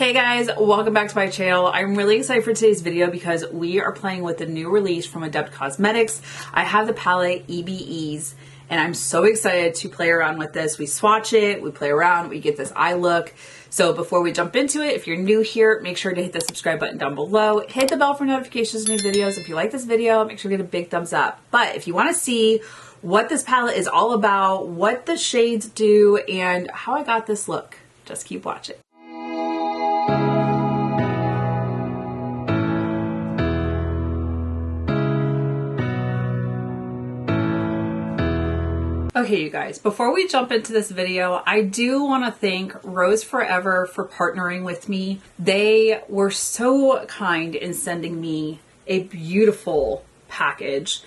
Hey guys, welcome back to my channel. I'm really excited for today's video because we are playing with the new release from Adept Cosmetics. I have the palette E.B.E.'s and I'm so excited to play around with this. We swatch it, we play around, we get this eye look. So before we jump into it, if you're new here, make sure to hit the subscribe button down below. Hit the bell for notifications of new videos. If you like this video, make sure to get a big thumbs up. But if you want to see what this palette is all about, what the shades do, and how I got this look, just keep watching. Okay, you guys, before we jump into this video, I do want to thank Rose Forever for partnering with me. They were so kind in sending me a beautiful package.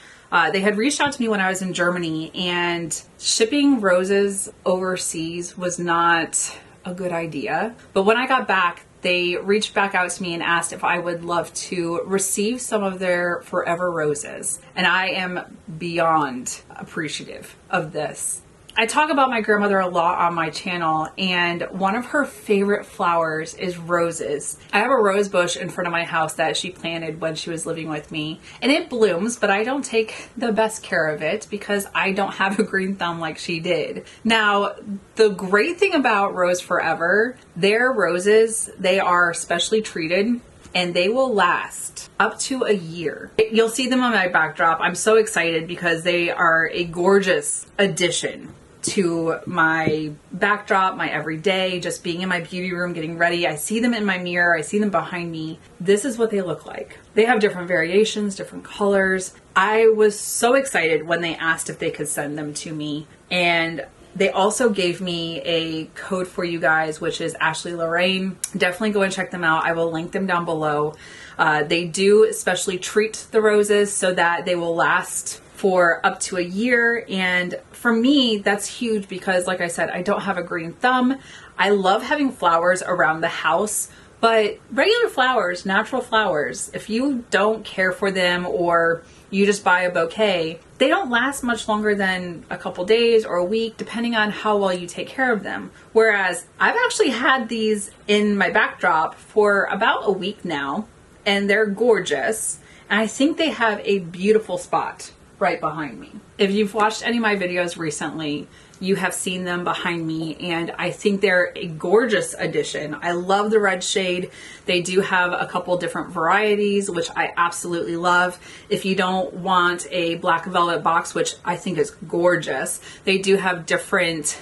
They had reached out to me when I was in Germany, and shipping roses overseas was not a good idea. But when I got back, they reached back out to me and asked if I would love to receive some of their forever roses. And I am beyond appreciative of this. I talk about my grandmother a lot on my channel, and one of her favorite flowers is roses. I have a rose bush in front of my house that she planted when she was living with me, and it blooms, but I don't take the best care of it because I don't have a green thumb like she did. Now, the great thing about Rose Forever, their roses, they are specially treated and they will last up to a year. You'll see them on my backdrop. I'm so excited because they are a gorgeous addition to my backdrop, my everyday, just being in my beauty room, getting ready. I see them in my mirror. I see them behind me. This is what they look like. They have different variations, different colors. I was so excited when they asked if they could send them to me. And they also gave me a code for you guys, which is Ashley Lorraine. Definitely go and check them out. I will link them down below. They do especially treat the roses so that they will last for up to a year. And for me, that's huge because, like I said, I don't have a green thumb. I love having flowers around the house, but regular flowers, natural flowers, if you don't care for them or you just buy a bouquet, they don't last much longer than a couple days or a week, depending on how well you take care of them. Whereas I've actually had these in my backdrop for about a week now, and they're gorgeous. And I think they have a beautiful spot right behind me. If you've watched any of my videos recently, you have seen them behind me, and I think they're a gorgeous addition. I love the red shade. They do have a couple different varieties, which I absolutely love. If you don't want a black velvet box, which I think is gorgeous, they do have different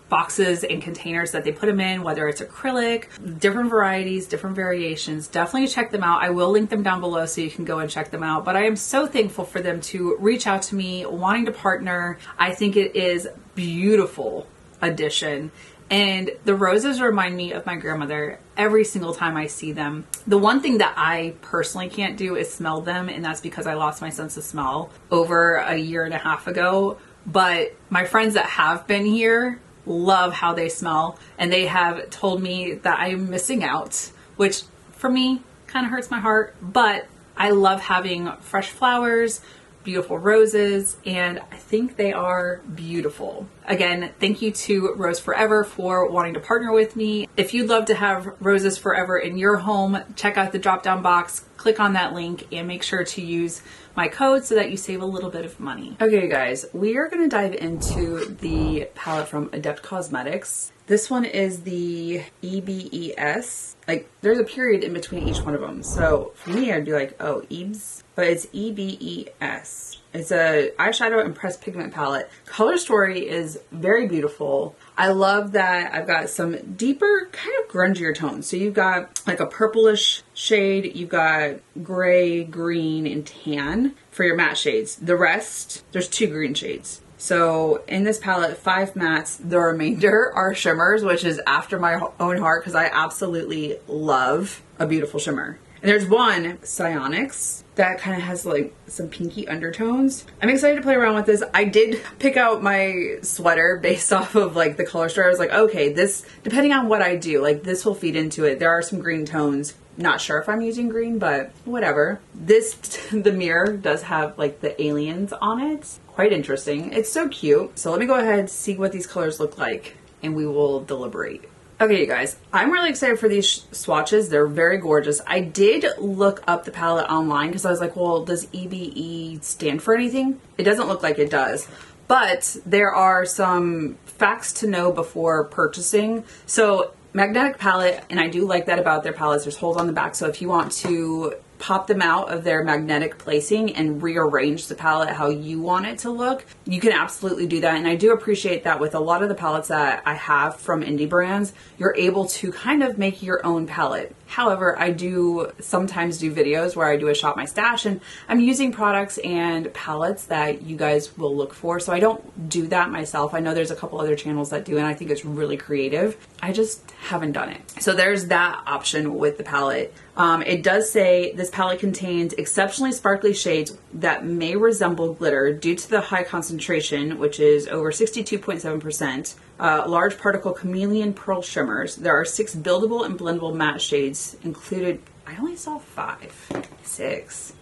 boxes and containers that they put them in, whether it's acrylic, different varieties, different variations. Definitely check them out. I will link them down below so you can go and check them out. But I am so thankful for them to reach out to me, wanting to partner. I think it is beautiful addition, and the roses remind me of my grandmother every single time I see them. The one thing that I personally can't do is smell them, and that's because I lost my sense of smell over a year and a half ago. But my friends that have been here love how they smell, and they have told me that I'm missing out, which for me kind of hurts my heart. But I love having fresh flowers, beautiful roses, and I think they are beautiful. Again, thank you to Rose Forever for wanting to partner with me. If you'd love to have roses forever in your home, check out the drop down box, click on that link, and make sure to use my code so that you save a little bit of money. Okay guys, we are going to dive into the palette from Adept Cosmetics. This one is the E.B.E.S. Like, there's a period in between each one of them. So for me, I'd be like, oh, E.B.E.S. But it's E.B.E.S. It's a eyeshadow and pressed pigment palette. Color story is very beautiful. I love that I've got some deeper, kind of grungier tones. So you've got like a purplish shade, you've got gray, green, and tan for your matte shades. The rest, there's 2 green shades. So in this palette, 5 mattes, the remainder are shimmers, which is after my own heart because I absolutely love a beautiful shimmer. And there's one, Psionics, that kind of has like some pinky undertones. I'm excited to play around with this. I did pick out my sweater based off of like the color story. I was like, okay, this, depending on what I do, like this will feed into it. There are some green tones. Not sure if I'm using green, but whatever. This, the mirror does have like the aliens on it. Quite interesting. It's so cute. So let me go ahead and see what these colors look like and we will deliberate. Okay, you guys, I'm really excited for these swatches. They're very gorgeous. I did look up the palette online because I was like, well, does E.B.E stand for anything? It doesn't look like it does, but there are some facts to know before purchasing. So magnetic palette, and I do like that about their palettes, there's holes on the back. So if you want to pop them out of their magnetic placing and rearrange the palette how you want it to look, you can absolutely do that. And I do appreciate that with a lot of the palettes that I have from indie brands, you're able to kind of make your own palette. However, I do sometimes do videos where I do a shop my stash and I'm using products and palettes that you guys will look for. So I don't do that myself. I know there's a couple other channels that do, and I think it's really creative. I just haven't done it. So there's that option with the palette. It does say this palette contains exceptionally sparkly shades that may resemble glitter due to the high concentration, which is over 62.7%. Large particle chameleon pearl shimmers. There are 6 buildable and blendable matte shades included. I only saw 5. 6.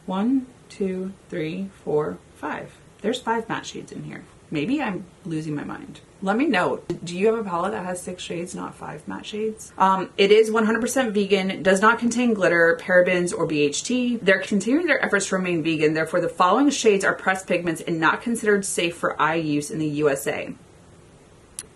1, 2, 3, 4, 5. There's 5 matte shades in here. Maybe I'm losing my mind. Let me know. Do you have a palette that has 6 shades, not 5 matte shades? It is 100% vegan, does not contain glitter, parabens, or BHT. They're continuing their efforts to remain vegan. Therefore, the following shades are pressed pigments and not considered safe for eye use in the USA.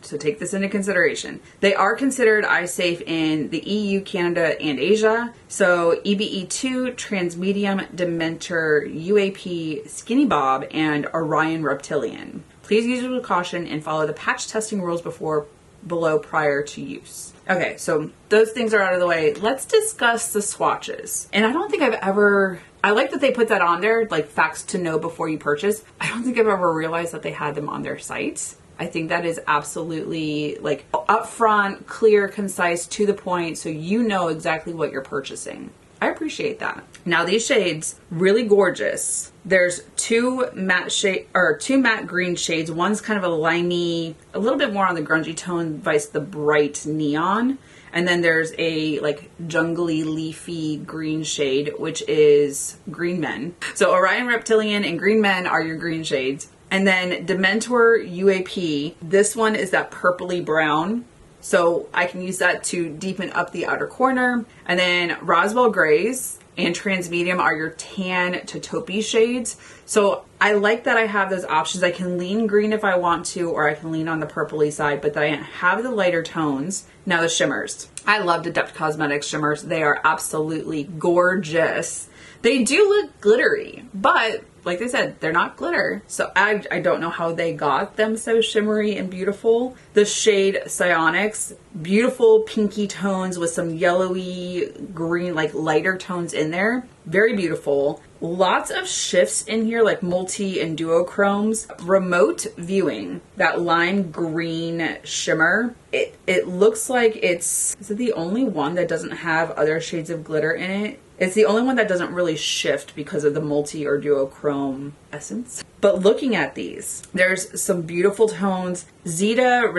So take this into consideration. They are considered eye safe in the EU, Canada, and Asia. So E.B.E 2, Transmedium, Dementor, UAP, Skinny Bob, and Orion Reptilian. Please use it with caution and follow the patch testing rules below prior to use. Okay, so those things are out of the way. Let's discuss the swatches. And I don't think I like that they put that on there, like facts to know before you purchase. I don't think I've ever realized that they had them on their sites. I think that is absolutely like upfront, clear, concise, to the point, so you know exactly what you're purchasing. I appreciate that. Now these shades, really gorgeous. There's 2 matte green shades. One's kind of a limey, a little bit more on the grungy tone, vice the bright neon. And then there's a like jungly leafy green shade, which is Green Men. So Orion Reptilian and Green Men are your green shades. And then Dementor UAP, this one is that purpley brown. So I can use that to deepen up the outer corner. And then Roswell Grays and Transmedium are your tan to taupey shades. So I like that I have those options. I can lean green if I want to, or I can lean on the purpley side, but that I have the lighter tones. Now the shimmers. I loved Adept Cosmetics shimmers. They are absolutely gorgeous. They do look glittery, but like I said, they're not glitter. So I don't know how they got them so shimmery and beautiful. The shade Psionics, beautiful pinky tones with some yellowy green, like lighter tones in there. Very beautiful. Lots of shifts in here, like multi and duochromes. Remote viewing, that lime green shimmer. It looks like is it the only one that doesn't have other shades of glitter in it? It's the only one that doesn't really shift because of the multi or duochrome essence. But looking at these, there's some beautiful tones. Zeta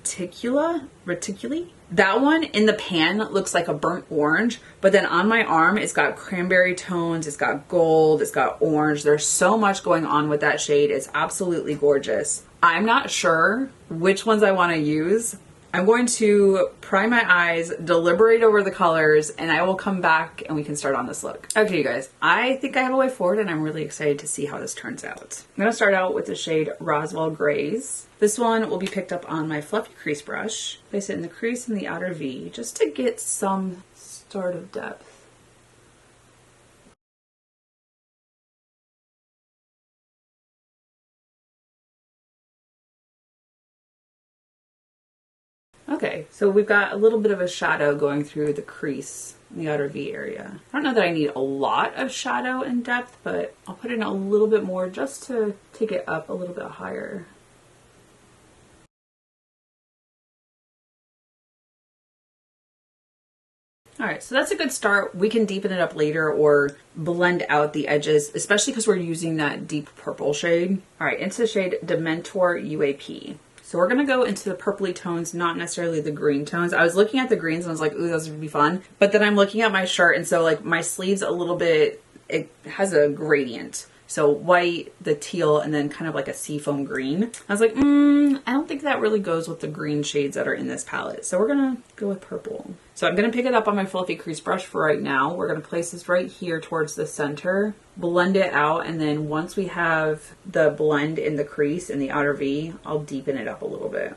Reticuli. That one in the pan looks like a burnt orange, but then on my arm, it's got cranberry tones, it's got gold, it's got orange. There's so much going on with that shade. It's absolutely gorgeous. I'm not sure which ones I want to use. I'm going to prime my eyes, deliberate over the colors, and I will come back and we can start on this look. Okay, you guys, I think I have a way forward and I'm really excited to see how this turns out. I'm going to start out with the shade Roswell Grays. This one will be picked up on my fluffy crease brush. Place it in the crease and the outer V just to get some start of depth. Okay, so we've got a little bit of a shadow going through the crease in the outer V area. I don't know that I need a lot of shadow and depth, but I'll put in a little bit more just to take it up a little bit higher. All right, so that's a good start. We can deepen it up later or blend out the edges, especially because we're using that deep purple shade. All right, into the shade Dementor UAP. So we're gonna go into the purpley tones, not necessarily the green tones. I was looking at the greens and I was like, ooh, those would be fun. But then I'm looking at my shirt and so like my sleeve's a little bit, it has a gradient. So white, the teal, and then kind of like a seafoam green. I was like, I don't think that really goes with the green shades that are in this palette. So we're gonna go with purple. So I'm gonna pick it up on my fluffy crease brush for right now. We're gonna place this right here towards the center, blend it out, and then once we have the blend in the crease in the outer V, I'll deepen it up a little bit.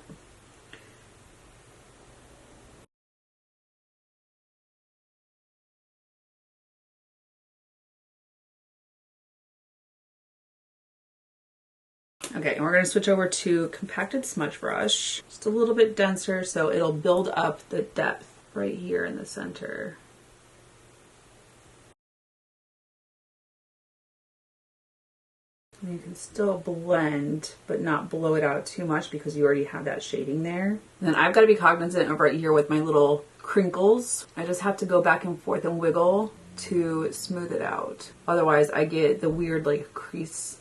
Okay, and we're going to switch over to compacted smudge brush, just a little bit denser so it'll build up the depth right here in the center. And you can still blend, but not blow it out too much because you already have that shading there. And then I've got to be cognizant of right here with my little crinkles. I just have to go back and forth and wiggle to smooth it out. Otherwise I get the weird like crease.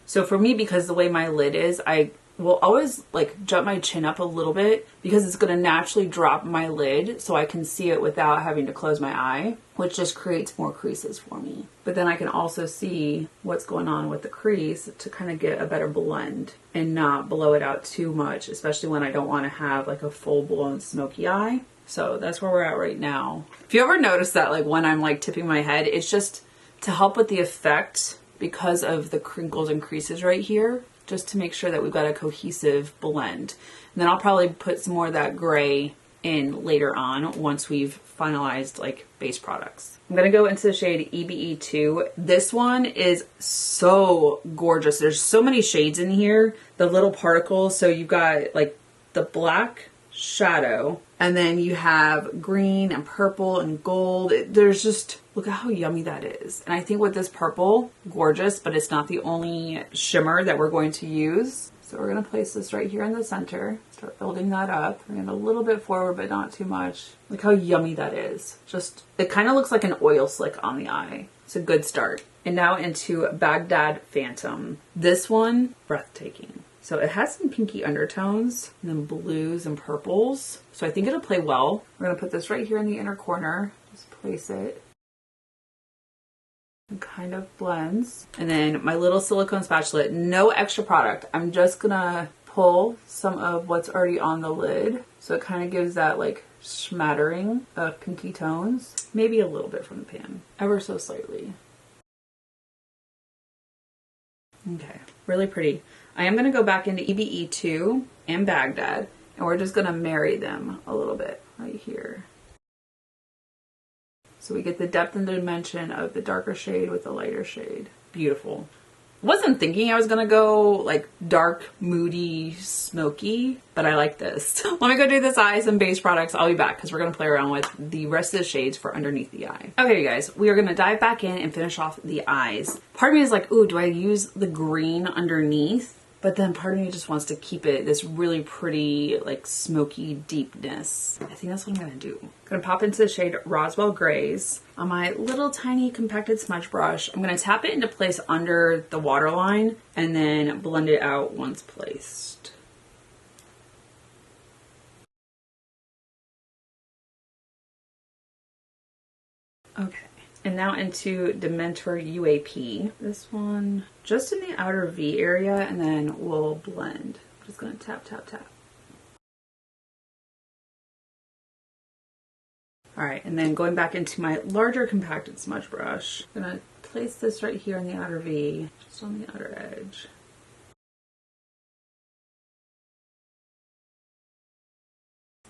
So for me, because the way my lid is, I will always like jump my chin up a little bit because it's going to naturally drop my lid so I can see it without having to close my eye, which just creates more creases for me. But then I can also see what's going on with the crease to kind of get a better blend and not blow it out too much, especially when I don't want to have like a full blown smoky eye. So that's where we're at right now. If you ever notice that like when I'm like tipping my head, it's just to help with the effect because of the crinkles and creases right here, just to make sure that we've got a cohesive blend. And then I'll probably put some more of that gray in later on once we've finalized like base products. I'm gonna go into the shade E.B.E 2. This one is so gorgeous. There's so many shades in here, the little particles. So you've got like the black shadow, and then you have green and purple and gold. There's just, look at how yummy that is. And I think with this purple, gorgeous, but it's not the only shimmer that we're going to use. So we're gonna place this right here in the center, start building that up. Bring it a little bit forward, but not too much. Look how yummy that is. Just, it kind of looks like an oil slick on the eye. It's a good start. And now into Baghdad Phantom. This one, breathtaking. So it has some pinky undertones and then blues and purples. So I think it'll play well. We're gonna put this right here in the inner corner. Just place it. It kind of blends. And then my little silicone spatula, no extra product. I'm just gonna pull some of what's already on the lid. So it kind of gives that like smattering of pinky tones. Maybe a little bit from the pan, ever so slightly. Okay, really pretty. I am going to go back into E.B.E 2 and Baghdad, and we're just going to marry them a little bit right here. So we get the depth and dimension of the darker shade with the lighter shade. Beautiful. Wasn't thinking I was going to go like dark, moody, smoky, but I like this. Let me go do this eye, some base products. I'll be back because we're going to play around with the rest of the shades for underneath the eye. Okay, you guys, we are going to dive back in and finish off the eyes. Part of me is like, ooh, do I use the green underneath? But then part of me just wants to keep it this really pretty, like smoky deepness. I think that's what I'm gonna do. I'm gonna pop into the shade Roswell Grays on my little tiny compacted smudge brush. I'm gonna tap it into place under the waterline and then blend it out once placed. Okay. And now into Dementor UAP. This one just in the outer V area, and then we'll blend. I'm just gonna tap, tap, tap. All right, and then going back into my larger compacted smudge brush, I'm gonna place this right here in the outer V, just on the outer edge.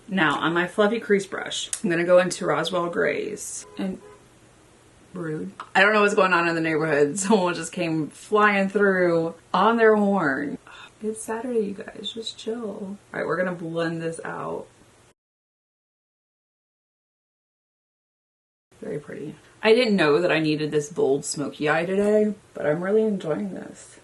Now on my fluffy crease brush, I'm gonna go into Roswell Grays and rude. I don't know what's going on in the neighborhood. Someone just came flying through on their horn. It's Saturday, you guys. Just chill. All right, we're gonna blend this out. Very pretty. I didn't know that I needed this bold smoky eye today, but I'm really enjoying this.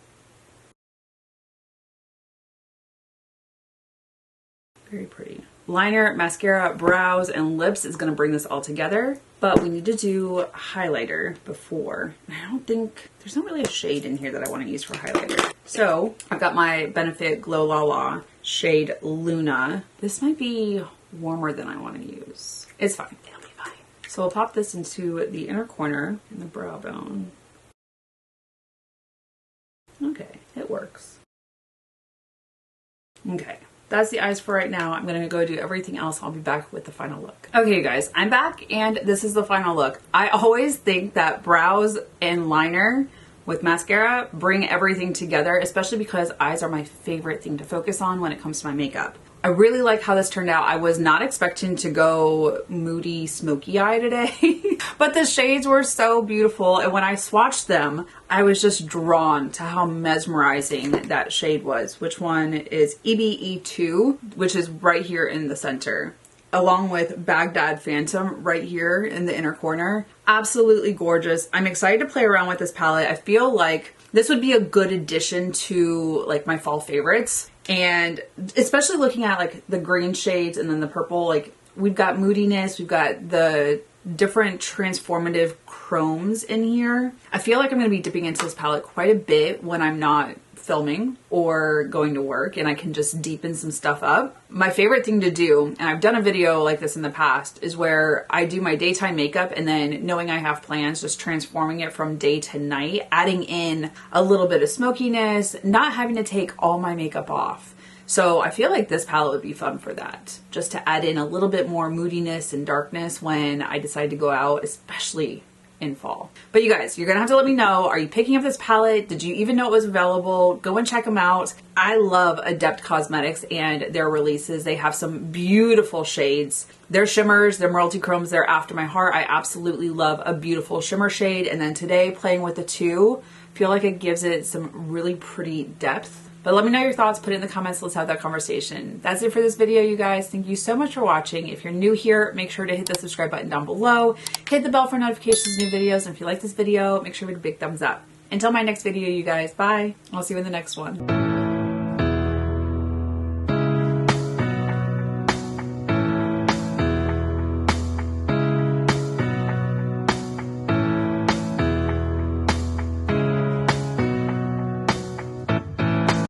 Very pretty. Liner, mascara, brows, and lips is going to bring this all together, but we need to do highlighter before. I don't think, there's not really a shade in here that I want to use for highlighter. So I've got my Benefit Glow La La shade Luna. This might be warmer than I want to use. It's fine. It'll be fine. So we'll pop this into the inner corner in the brow bone. Okay, it works. Okay, that's the eyes for right now. I'm gonna go do everything else. I'll be back with the final look. Okay, you guys, I'm back and this is the final look. I always think that brows and liner with mascara bring everything together, especially because eyes are my favorite thing to focus on when it comes to my makeup. I really like how this turned out. I was not expecting to go moody, smoky eye today, but the shades were so beautiful. And when I swatched them, I was just drawn to how mesmerizing that shade was. Which one is E.B.E 2, which is right here in the center, along with Baghdad Phantom right here in the inner corner. Absolutely gorgeous. I'm excited to play around with this palette. I feel like this would be a good addition to like my fall favorites. And especially looking at like the green shades and then the purple, like we've got moodiness, we've got the different transformative chromes in here. I feel like I'm going to be dipping into this palette quite a bit when I'm not filming or going to work, and I can just deepen some stuff up. My favorite thing to do, and I've done a video like this in the past, is where I do my daytime makeup and then knowing I have plans, just transforming it from day to night, adding in a little bit of smokiness, not having to take all my makeup off. So I feel like this palette would be fun for that, just to add in a little bit more moodiness and darkness when I decide to go out, especially in fall. But you guys, you're gonna have to let me know, are you picking up this palette? Did you even know it was available? Go and check them out. I love Adept Cosmetics and their releases. They have some beautiful shades. Their shimmers, their multi-chromes, they're after my heart. I absolutely love a beautiful shimmer shade. And then today, playing with the two, I feel like it gives it some really pretty depth. But let me know your thoughts, put it in the comments, let's have that conversation. That's it for this video, you guys. Thank you so much for watching. If you're new here, make sure to hit the subscribe button down below, hit the bell for notifications of new videos, and if you like this video, make sure to hit a big thumbs up. Until my next video, you guys, bye. I'll see you in the next one.